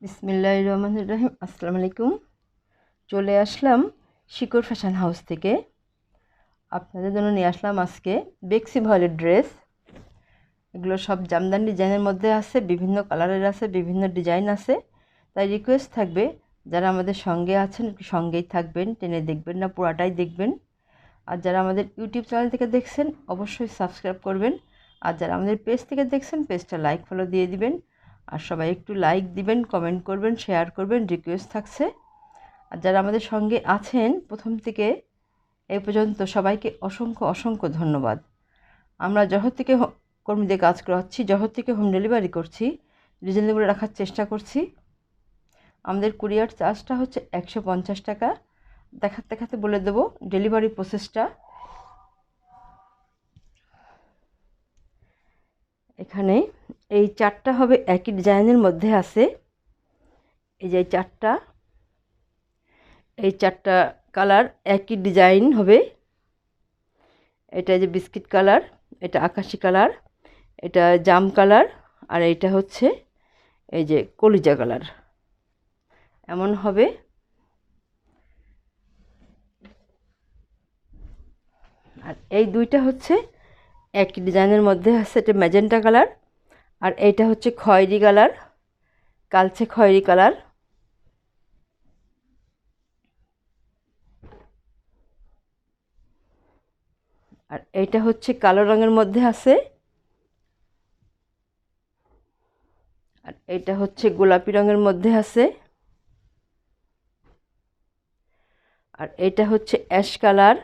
বিসমিল্লাহির রহমানির রহিম। আসসালামু আলাইকুম। চলে আসলাম শিকড় ফ্যাশন হাউস থেকে। আপনাদের জন্য নিয়ে আসলাম আজকে বেক্সি ভয়েলের ড্রেস। এগুলো সব জামদানি ডিজাইনের মধ্যে আছে, বিভিন্ন কালারের আছে, বিভিন্ন ডিজাইন আছে। তাই রিকোয়েস্ট থাকবে, যারা আমাদের সঙ্গে আছেন একটু সঙ্গেই থাকবেন, টেনে দেখবেন না, পুরাটাই দেখবেন। আর যারা আমাদের ইউটিউব চ্যানেল থেকে দেখছেন অবশ্যই সাবস্ক্রাইব করবেন। আর যারা আমাদের পেজ থেকে দেখছেন পেজটা লাইক ফলো দিয়ে দিবেন। আর সবাই একটু লাইক দিবেন, কমেন্ট করবেন, শেয়ার করবেন, রিকোয়েস্ট থাকছে। আর যারা আমাদের সঙ্গে আছেন প্রথম থেকে এই পর্যন্ত সবাইকে অসংখ্য অসংখ্য ধন্যবাদ। আমরা জহর থেকে কর্মীদের কাজ করাচ্ছি, জহর থেকে হোম ডেলিভারি করছি, রিজনেবল রাখার চেষ্টা করছি। আমাদের কুরিয়ার চার্জটা হচ্ছে 150 টাকা। দেখাতে দেখাতে বলে দেবো ডেলিভারি প্রসেসটা। এখানে এই চারটা হবে একই ডিজাইনের মধ্যে আছে। এই যে এই চারটা কালার একই ডিজাইন হবে। এটা যে বিস্কিট কালার, এটা আকাশি কালার, এটা জাম কালার, আর এইটা হচ্ছে এই যে কলিজা কালার। এমন হবে। আর এই দুইটা হচ্ছে একই ডিজাইনের মধ্যে আছে। এটা ম্যাজেন্টা কালার, আর এইটা হচ্ছে খয়েরি কালার, কালচে খয়েরি কালার। আর এইটা হচ্ছে কালো রঙের মধ্যে আছে। আর এইটা হচ্ছে গোলাপি রঙের মধ্যে আছে। আর এটা হচ্ছে অ্যাশ কালার,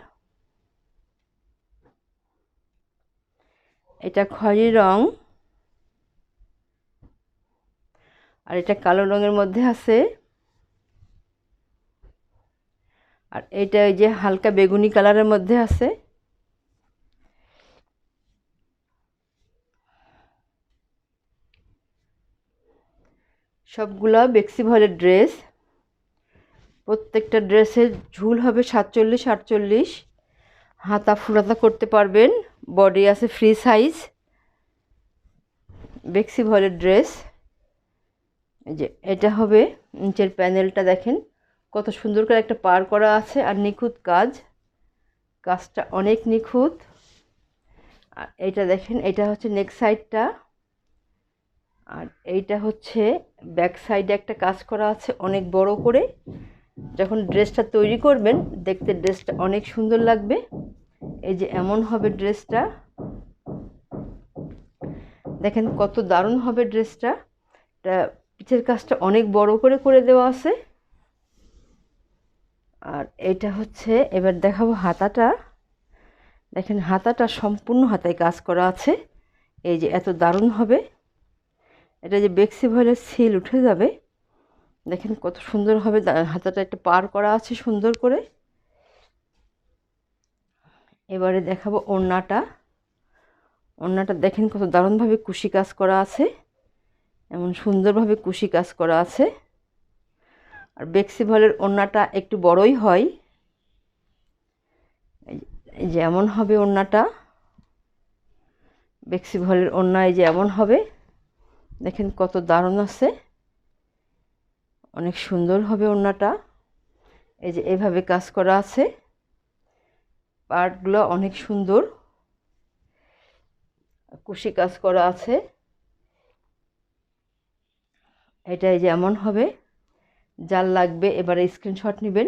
এটা খয়েরি রং, আর এটা কালো রঙের মধ্যে আছে। আর এটা এই যে হালকা বেগুনি কালারের মধ্যে আছে। সবগুলা বেক্সি ভয়েলের ড্রেস। প্রত্যেকটা ড্রেসের ঝুল হবে 47-48। হাতা ফুলাতা করতে পারবেন। বডি আছে ফ্রি সাইজ। বেক্সি ভয়েলের ড্রেস। এই যে এটা হবে নিচের প্যানেলটা দেখেন কত সুন্দর করে একটা পার করা আছে, আর নিখুঁত কাজ। কাজটা অনেক নিখুঁত। আর এইটা দেখেন, এটা হচ্ছে নেক সাইডটা, আর এইটা হচ্ছে ব্যাক সাইডে একটা কাজ করা আছে অনেক বড় করে। যখন ড্রেসটা তৈরি করবেন দেখতে ড্রেসটা অনেক সুন্দর লাগবে। এই যে এমন হবে ড্রেসটা, দেখেন কত দারুণ হবে ড্রেসটা। এটা পিছের কাজটা অনেক বড় করে করে দেওয়া আছে। আর এটা হচ্ছে, এবার দেখাবো হাতাটা। দেখেন হাতাটা সম্পূর্ণ হাতায় কাজ করা আছে। এই যে এত দারুণ হবে। এটা যে বেক্সি ভয়েলের সিল উঠে যাবে। দেখেন কত সুন্দর হবে। হাতাটা একটা পার করা আছে সুন্দর করে। এবারে দেখাবো ওড়নাটা। ওড়নাটা দেখেন কত দারুণভাবে কুশি কাজ করা আছে, এমন সুন্দরভাবে কুশি কাজ করা আছে। আর বেক্সি ভয়েলের ওড়নাটা একটু বড়ই হয়। এই যে এমন হবে ওড়নাটা। বেক্সি ভয়েলের ওড়না এই যে এমন হবে। দেখেন কত দারুণ আছে, অনেক সুন্দর হবে ওড়নাটা। এই যে এভাবে কাজ করা আছে। পার্টগুলো অনেক সুন্দর, কুশি কাজ করা আছে। এটা এই যে এমন হবে। যার লাগবে এবারে স্ক্রিনশট নেবেন,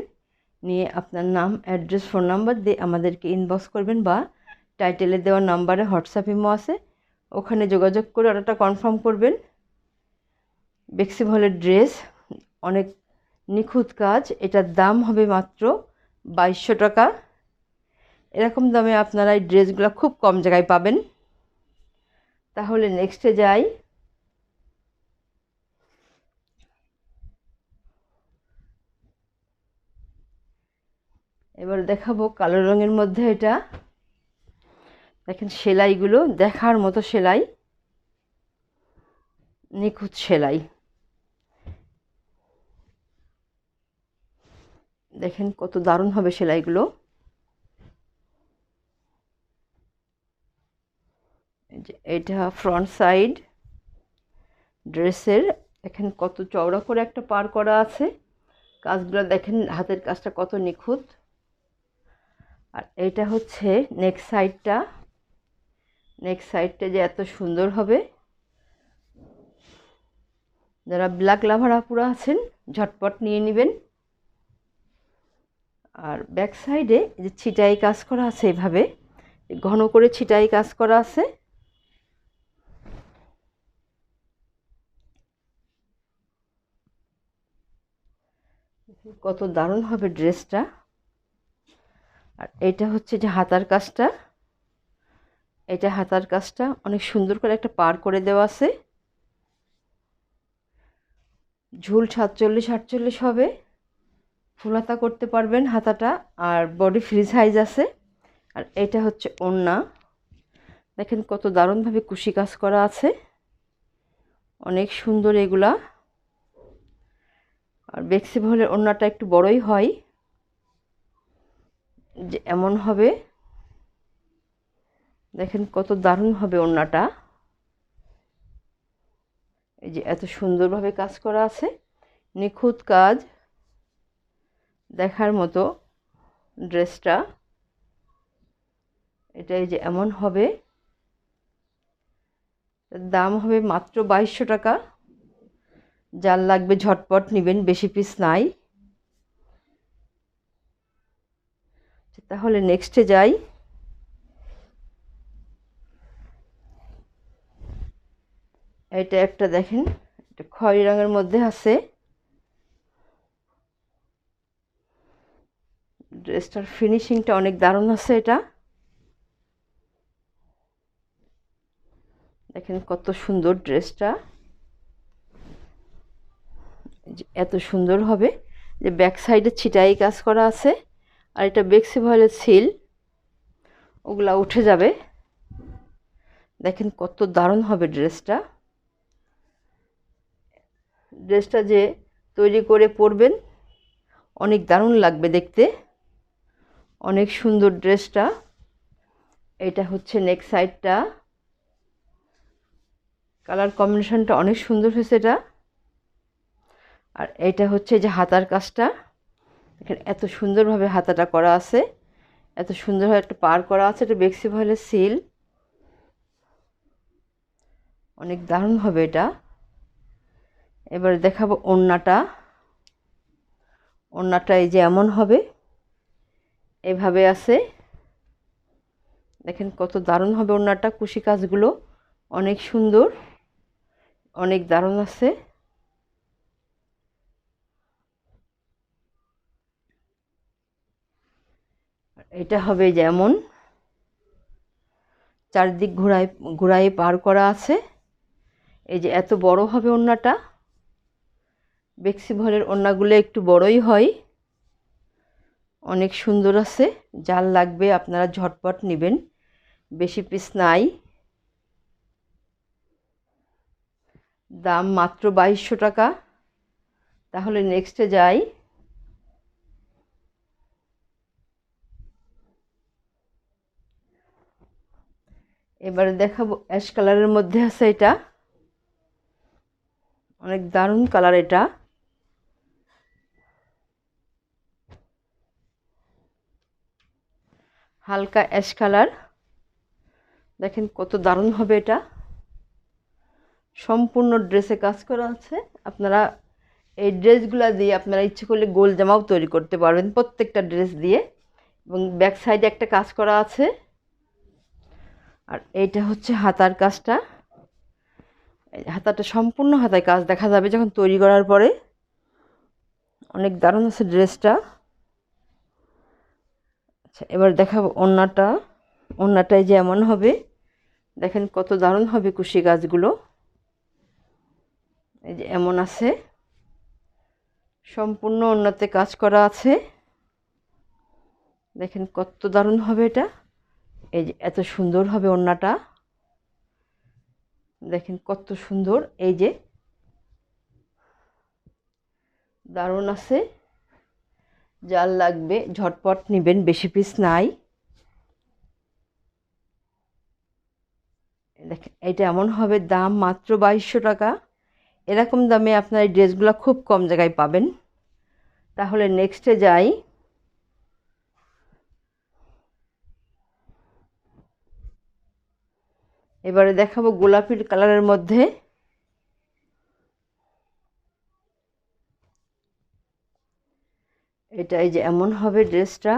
নিয়ে আপনার নাম, অ্যাড্রেস, ফোন নাম্বার দিয়ে আমাদেরকে ইনবক্স করবেন, বা টাইটেলে দেওয়া নাম্বারে হোয়াটসঅ্যাপ ইমো আছে, ওখানে যোগাযোগ করে অর্ডারটা কনফার্ম করবেন। বেক্সি ভয়েলের ড্রেস অনেক নিখুঁত কাজ। এটার দাম হবে মাত্র 2200 টাকা। এরকম দামে আপনারা এই ড্রেসগুলো খুব কম জায়গায় পাবেন। তাহলে নেক্সটে যাই। এবার দেখাবো কালো রঙের মধ্যে। এটা দেখেন সেলাইগুলো দেখার মতো সেলাই, নিখুঁত সেলাই। দেখেন কত দারুণ হবে সেলাইগুলো। এটা ফ্রন্ট সাইড ড্রেসের, দেখেন কত চওড়া করে একটা পার করা আছে। কাজগুলো দেখেন, হাতের কাজটা কত নিখুঁত। আর এটা হচ্ছে নেক সাইডটা। নেক সাইডটা যে এত সুন্দর হবে, যারা ব্ল্যাক লাভার আপুরা আছেন ঝটপট নিয়ে নেবেন। আর ব্যাক সাইডে যে ছিটাই কাজ করা আছে, এভাবে ঘন করে ছিটাই কাজ করা আছে। কত দারুণ হবে ড্রেসটা। আর এটা হচ্ছে যে হাতার কাজটা। এটা হাতার কাজটা অনেক সুন্দর করে একটা পার করে দেওয়া আছে। ঝুল 47-48 হবে, ফুল হাতা করতে পারবেন হাতাটা। আর বডি ফ্রি সাইজ আছে। আর এটা হচ্ছে ওড়না। দেখেন কত দারুণভাবে কুশি কাজ করা আছে, অনেক সুন্দর এগুলা। আর বেক্সি ভলের ওড়নাটা একটু বড়ই হয়, যে এমন হবে। দেখেন কত দারুণ হবে ওড়নাটা। এই যে এত সুন্দরভাবে কাজ করা আছে, নিখুঁত কাজ, দেখার মতো ড্রেসটা। এটা এই যে এমন হবে। দাম হবে মাত্র 2200 টাকা। যার লাগবে ঝটপট নেবেন, বেশি পিস নাই। তাহলে নেক্সটে যাই। এটা একটা দেখেন, এটা খয়েরি রঙের মধ্যে আছে। ড্রেসটার ফিনিশিংটা অনেক দারুণ আছে। এটা দেখেন কত সুন্দর ড্রেসটা, এত সুন্দর হবে। যে ব্যাক সাইডে ছিটাই কাজ করা আছে। আর এটা বেক্সি ভয়েলের সিল, ওগুলা উঠে যাবে। দেখেন কত দারুণ হবে ড্রেসটা। ড্রেসটা যে তৈরি করে পরবেন, অনেক দারুণ লাগবে দেখতে, অনেক সুন্দর ড্রেসটা। এটা হচ্ছে নেক সাইডটা, কালার কম্বিনেশনটা অনেক সুন্দর হয়েছে এটা। আর এটা হচ্ছে যে হাতার কাজটা। দেখেন এত সুন্দরভাবে হাতাটা করা আছে, এত সুন্দরভাবে একটা পার করা আছে। এটা বেক্সি ভয়েলের সিল, অনেক দারুণ হবে এটা। এবার দেখাবো ওড়নাটা। ওড়নাটা এই যে এমন হবে, এভাবে আছে। দেখেন কত দারুণ হবে ওড়নাটা, কুশি কাজগুলো অনেক সুন্দর, অনেক দারুণ আছে। এটা হবে যেমন চারদিক ঘোরায় ঘোরায় পার করা আছে। এই যে এত বড় হবে ওড়নাটা। বেক্সি ভয়েলের ওড়নাগুলো একটু বড়ই হয়, অনেক সুন্দর আছে। যার লাগবে আপনারা ঝটপট নেবেন, বেশি পিস নাই। দাম মাত্র 2200 টাকা। তাহলে নেক্সটে যাই। এবারে দেখাবো অ্যাশ কালারের মধ্যে আছে। এটা অনেক দারুণ কালার। এটা হালকা অ্যাশ কালার, দেখেন কত দারুণ হবে এটা। সম্পূর্ণ ড্রেসে কাজ করা আছে। আপনারা এই ড্রেসগুলো দিয়ে আপনারা ইচ্ছে করলে গোল জামাও তৈরি করতে পারবেন, প্রত্যেকটা ড্রেস দিয়ে। এবং ব্যাক সাইডে একটা কাজ করা আছে। আর এইটা হচ্ছে হাতার কাজটা। হাতাটা সম্পূর্ণ হাতায় কাজ দেখা যাবে যখন তৈরি করার পরে। অনেক দারুণ আছে ড্রেসটা। আচ্ছা, এবার দেখাবো ওড়নাটা। ওড়নাটায় যে এমন হবে, দেখেন কত দারুণ হবে কুশি কাজগুলো। এই যে এমন আছে, সম্পূর্ণ ওড়নাতে কাজ করা আছে। দেখেন কত দারুণ হবে এটা। এই যে এত সুন্দর হবে ওড়নাটা, দেখেন কত সুন্দর। এই যে দারুণ আছে। যার লাগবে ঝটপট নেবেন, বেশি পিস নাই। দেখেন এটা এমন হবে, দাম মাত্র 2200 টাকা। এরকম দামে আপনার এই ড্রেসগুলো খুব কম জায়গায় পাবেন। তাহলে নেক্সটে যাই। এবারে দেখাবো গোলাপি কালারের মধ্যে। এটা এই যে এমন হবে ড্রেসটা।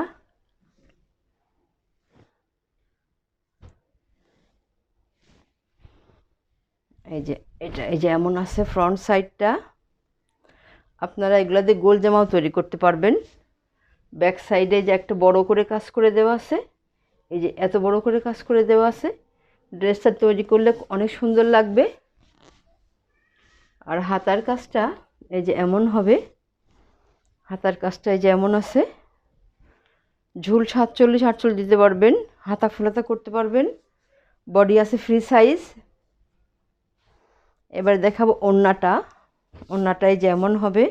এই যে এটা এই যে এমন আছে ফ্রন্ট সাইডটা। আপনারা এগুলা দিয়ে গোল জামাও তৈরি করতে পারবেন। ব্যাক সাইডে যে একটা বড় করে কাজ করে দেওয়া আছে, এই যে এত বড় করে কাজ করে দেওয়া আছে, ড্রেসটা তৈরি করলে অনেক সুন্দর লাগবে। আর হাতার কাজটা এই যে এমন হবে। হাতার কাজটা এই যে এমন আছে। ঝুল 47-48 দিতে পারবেন, হাতা ফুলাতা করতে পারবেন। বডি আছে ফ্রি সাইজ। এবার দেখাবো ওড়নাটা। ওড়নাটা এই যে এমন হবে।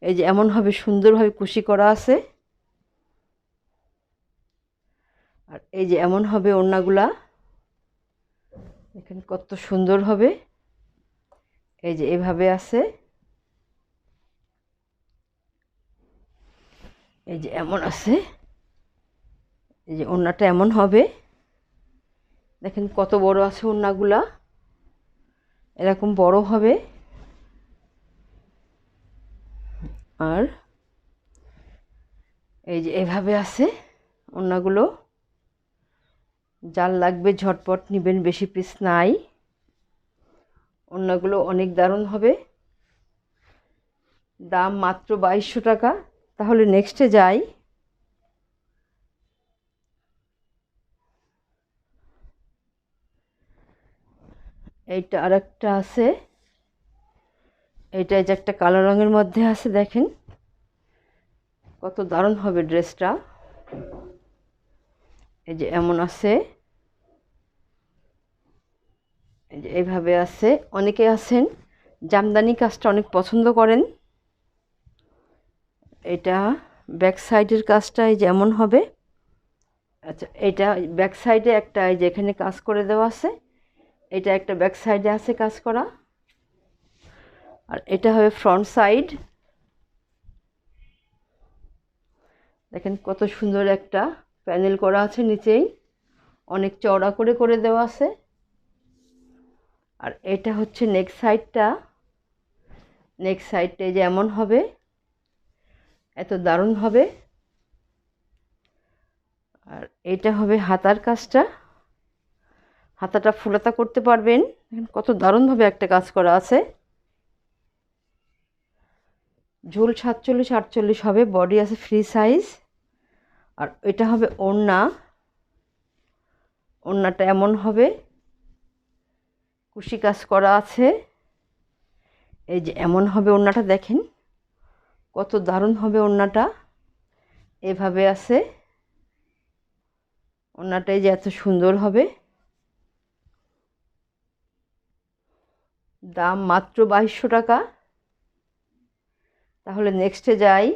এই যে এমন হবে, সুন্দরভাবে কুশি করা আছে। আর এই যে এমন হবে ওড়নাগুলা, দেখেন কত সুন্দর হবে। এই যে এভাবে আছে। এই যে এমন আছে। এই যে ওড়নাটা এমন হবে, দেখেন কত বড় আছে ওড়নাগুলা, এরকম বড় হবে। আর এই যে এভাবে আছে ওড়নাগুলো। যার লাগবে ঝটপট নেবেন, বেশি পিস নাই। ওড়নাগুলো অনেক দারুণ হবে। দাম মাত্র 2200 টাকা। তাহলে নেক্সটে যাই। এইটা আরেকটা আছে। এইটা যে একটা কালো রঙের মধ্যে আছে, দেখেন কত দারুণ হবে ড্রেসটা। এই যে এমন আছে। এই যে এইভাবে আছে। অনেকে আছেন জামদানি কাজটা অনেক পছন্দ করেন। এটা ব্যাক সাইডের কাজটা এই যে এমন হবে। আচ্ছা, এটা ব্যাক সাইডে একটা এই যে এখানে কাজ করে দেওয়া আছে। এটা একটা ব্যাক সাইডে আছে কাজ করা। আর এটা হবে ফ্রন্ট সাইড। দেখেন কত সুন্দর একটা প্যানেল করা আছে নিচেই, অনেক চওড়া করে করে দেওয়া আছে। আর এটা হচ্ছে নেক সাইডটা। নেক সাইডটা যে এমন হবে, এত দারুণ হবে। আর এটা হবে হাতার কাজটা। হাতাটা ফুলাতা করতে পারবেন। কত দারুণভাবে একটা কাজ করা আছে। ঝুল 47-48 হবে, বডি আছে ফ্রি সাইজ। আর এটা হবে ওড়না। ওড়নাটা এমন হবে, কুশি কাজ করা আছে। এই যে এমন হবে ওড়নাটা, দেখেন কত দারুণ হবে ওড়নাটা। এভাবে আছে ওড়নাটাই যে এত সুন্দর হবে। দাম মাত্র 2200 টাকা। তাহলে নেক্সটে যাই।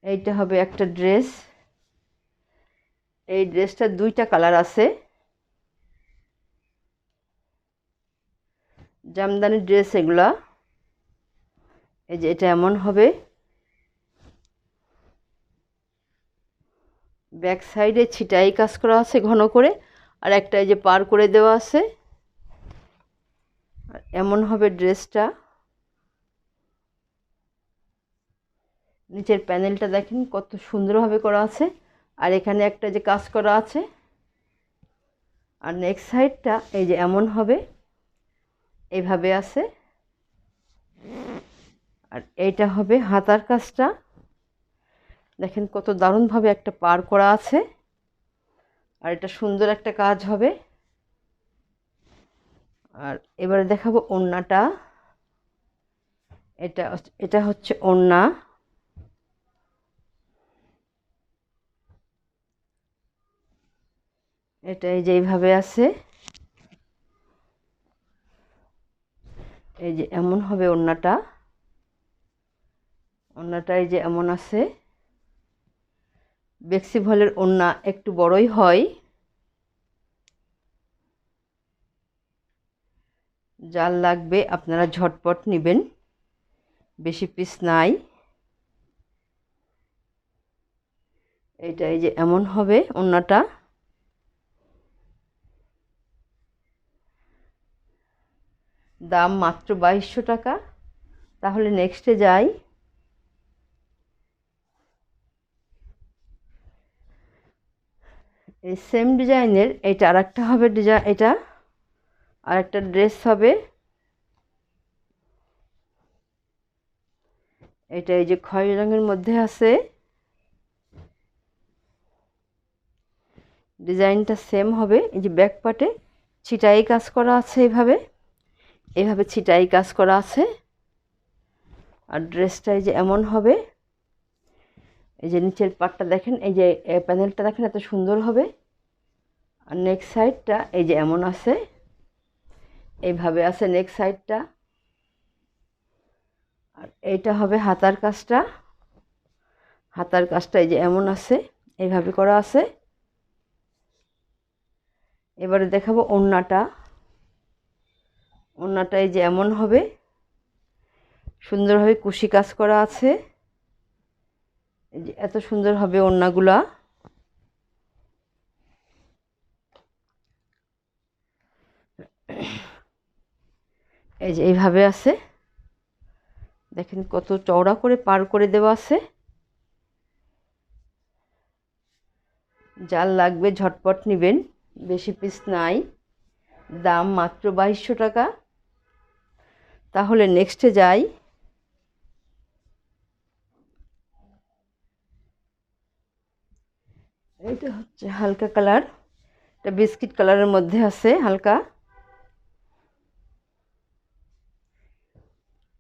এইটা হবে একটা ড্রেস। এই ড্রেসটার দুইটা কালার আছে। জামদানি ড্রেস এগুলা। এই যে এটা এমন হবে। ব্যাক সাইডে ছিটাই কাজ করা আছে ঘন করে, আর একটা এই যে পার করে দেওয়া আছে। আর এমন হবে ড্রেসটা। নিচের প্যানেলটা দেখেন কত সুন্দরভাবে করা আছে। আর এখানে একটা যে কাজ করা আছে। আর নেক্সট সাইডটা এই যে এমন হবে, এইভাবে আছে। আর এইটা হবে হাতার কাজটা। দেখেন কত দারুণভাবে একটা পার করা আছে। আর এটা সুন্দর একটা কাজ হবে। আর এবারে দেখাবো ওড়নাটা। এটা এটা হচ্ছে ওড়না। এটা এই যে এইভাবে আছে। এই যে এমন হবে ওড়নাটা। ওড়নাটা এই যে এমন আছে। বেক্সি ভয়েলের ওড়না একটু বড়ই হয়। যার লাগবে আপনারা ঝটপট নেবেন, বেশি পিস নাই। এই যে এমন হবে ওড়নাটা। দাম মাত্র 2200 টাকা। তাহলে নেক্সটে যাই। এই সেম ডিজাইনের এটা আরেকটা হবে ডিজাইন, এটা আরেকটা ড্রেস হবে। এটা এই যে খয়েরি রঙের মধ্যে আছে, ডিজাইনটা সেম হবে। এই যে ব্যাক পার্টে ছিটাই কাজ করা আছে, এইভাবে ছিটাই কাজ করা আছে। আর ড্রেসটা এই যে এমন হবে। এই যে নিচের পার্টটা দেখেন, এই যে প্যানেলটা দেখেন এত সুন্দর হবে। আর নেক্সট সাইডটা এই যে এমন আছে, এইভাবে আছে নেক্সট সাইডটা। আর এইটা হবে হাতার কাজটা। হাতার কাজটা এই যে এমন আছে, এইভাবে করা আছে। এবারে দেখাবো ওড়নাটা। ওড়নাটা এই যে এমন হবে, সুন্দরভাবে কুশি কাজ করা আছে। এই যে এত সুন্দর হবে ওড়নাগুলা। এই যে এইভাবে আছে, দেখেন কত চওড়া করে পার করে দেওয়া আছে। যার লাগবে ঝটপট নেবেন, বেশি পিস নাই। দাম মাত্র 2200 টাকা। তাহলে নেক্সটে যাই। এটা হচ্ছে হালকা কালার, এটা বিস্কিট কালারের মধ্যে আছে হালকা।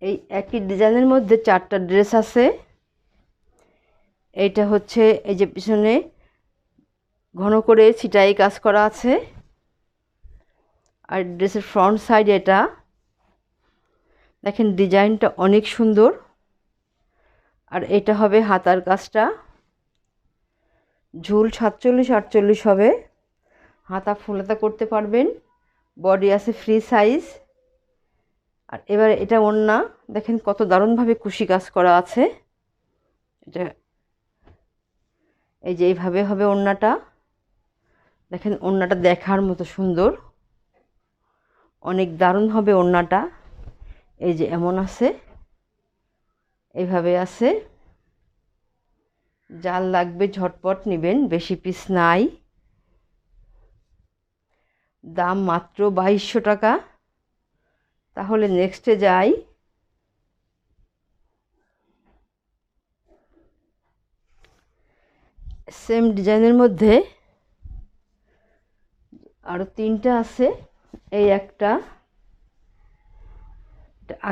এই একই ডিজাইনের মধ্যে 4টা ড্রেস আছে। এইটা হচ্ছে এই যে পিছনে ঘন করে ছিটাই কাজ করা আছে। আর ড্রেসের ফ্রন্ট সাইড এটা দেখেন, ডিজাইনটা অনেক সুন্দর। আর এটা হবে হাতার কাজটা। ঝুল 47-48 হবে। হাতা ফুল হাতা করতে পারবেন। বডি আছে ফ্রি সাইজ। আর এবারে এটা ওড়না দেখেন কত দারুণভাবে কুশি কাজ করা আছে। এটা এই যে এইভাবে হবে ওড়নাটা। দেখেন ওড়নাটা দেখার মতো সুন্দর, অনেক দারুণ হবে ওড়নাটা। এই যে এমন আছে, এইভাবে আছে। যার লাগবে ঝটপট নেবেন, বেশি পিস নাই। দাম মাত্র 2200 টাকা। তাহলে নেক্সটে যাই। সেম ডিজাইনের মধ্যে আরও 3টা আছে। এই একটা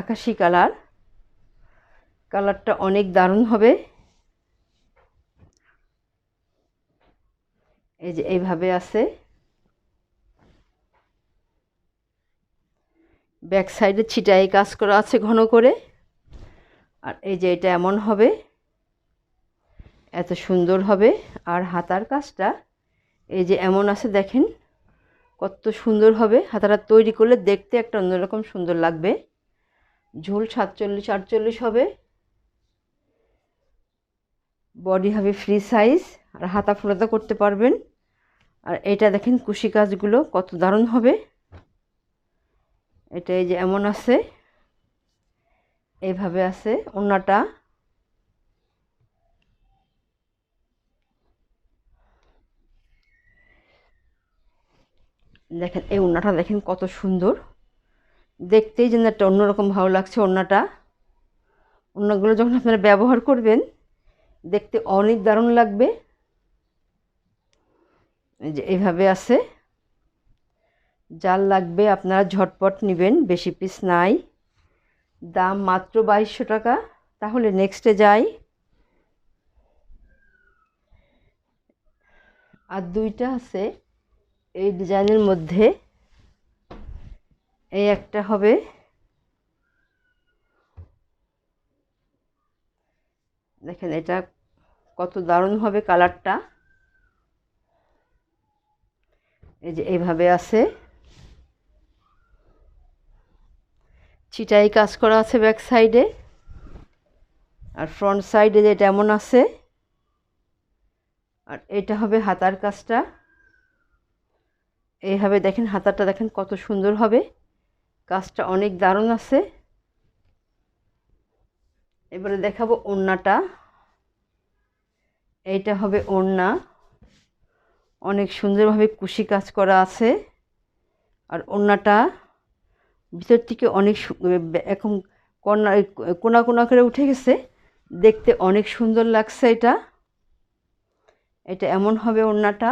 আকাশি কালার, কালারটা অনেক দারুণ হবে। এই যে এইভাবে আছে, ব্যাক সাইডে ছিটাই কাজ করা আছে ঘন করে। আর এই যে এটা এমন হবে, এত সুন্দর হবে। আর হাতার কাজটা এই যে এমন আছে, দেখেন কত সুন্দর হবে। হাতাটা তৈরি করলে দেখতে একটা অন্যরকম সুন্দর লাগবে। ঝুল 47-48 হবে। বডি হবে ফ্রি সাইজ। আর হাতা ফুলাতা করতে পারবেন। আর এটা দেখেন কুশি কাজগুলো কত দারুণ হবে। এটা এই যে এমন আছে, এইভাবে আছে ওড়নাটা। দেখেন এই ওড়নাটা দেখেন কত সুন্দর, দেখতেই যেন একটা অন্যরকম ভালো লাগছে ওড়নাটা। ওড়নাগুলো যখন আপনারা ব্যবহার করবেন দেখতে অনেক দারুণ লাগবে। এই যে এইভাবে আছে। যার লাগবে আপনারা ঝটপট নেবেন, বেশি পিস নাই। দাম মাত্র 2200 টাকা। তাহলে নেক্সটে যাই। আর 2টা আছে এই ডিজাইনের মধ্যে। এই একটা হবে, দেখেন এটা কত দারুণ হবে কালারটা। এই যে এইভাবে আছে, ছিটাই কাজ করা আছে ব্যাক সাইডে, আর ফ্রন্ট সাইডে যেটা এমন আছে। আর এটা হবে হাতার কাজটা, এইভাবে দেখেন হাতাটা দেখেন কত সুন্দর হবে, কাজটা অনেক দারুণ আছে। এবারে দেখাবো ওড়নাটা। এইটা হবে ওড়না, অনেক সুন্দরভাবে কুশি কাজ করা আছে। আর ওড়নাটা ভিতর থেকে অনেক এখন কোনা কোনা করে উঠে গেছে, দেখতে অনেক সুন্দর লাগছে। এটা এমন হবে ওড়নাটা,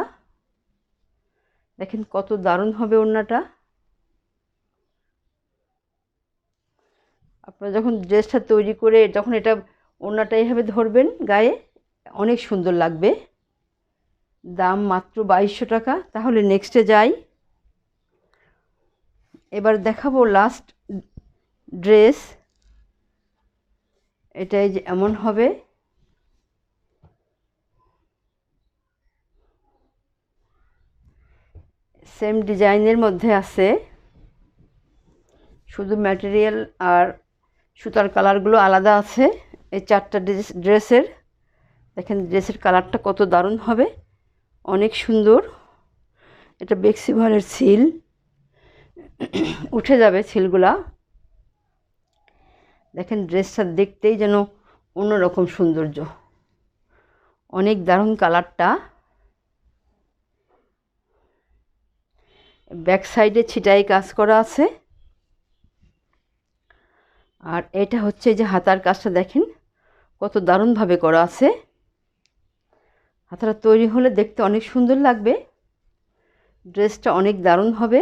দেখেন কত দারুণ হবে ওড়নাটা। আপনারা যখন ড্রেসটা তৈরি করে যখন এটা ওড়নাটা এইভাবে ধরবেন গায়ে, অনেক সুন্দর লাগবে। দাম মাত্র 2200 টাকা। তাহলে নেক্সটে যাই। এবার দেখাবো লাস্ট ড্রেস। এটাই যে এমন হবে, সেম ডিজাইনের মধ্যে আছে, শুধু ম্যাটেরিয়াল আর সুতার কালারগুলো আলাদা আছে। এই 4টা ড্রেসের দেখেন, ড্রেসের কালারটা কত দারুণ হবে, অনেক সুন্দর। এটা বেক্সি ভয়েলের সিল, উঠে যাবে সিলগুলা। দেখেন ড্রেসটা দেখতেই যেন অন্যরকম সৌন্দর্য, অনেক দারুণ কালারটা। ব্যাক সাইডে ছিটাই কাজ করা আছে। আর এটা হচ্ছে যে হাতার কাজটা দেখেন কত দারুণভাবে করা আছে। হাতাটা তৈরি হলে দেখতে অনেক সুন্দর লাগবে, ড্রেসটা অনেক দারুণ হবে।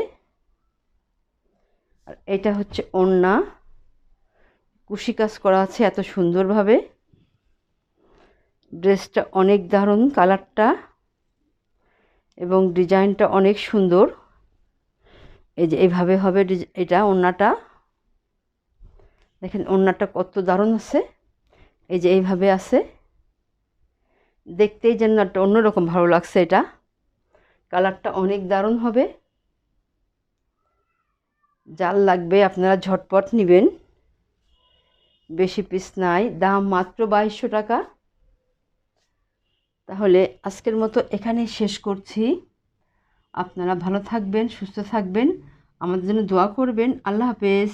আর এটা হচ্ছে ওড়না, কুশি কাজ করা আছে এত সুন্দরভাবে, ড্রেসটা অনেক দারুণ কালারটা এবং ডিজাইনটা অনেক সুন্দর। এই যে এইভাবে হবে এটা ওড়নাটা, দেখেন ওড়নাটা কত দারুণ আছে। এই যে এইভাবে আছে, দেখতেই যেন একটা অন্যরকম ভালো লাগছে। এটা কালারটা অনেক দারুণ হবে। যার লাগবে আপনারা ঝটপট নেবেন, বেশি পিস নাই, দাম মাত্র 2200 টাকা। তাহলে আজকের মতো এখানেই শেষ করছি। আপনারা ভালো থাকবেন, সুস্থ থাকবেন, আমাদের জন্য দোয়া করবেন। আল্লাহ হাফেজ।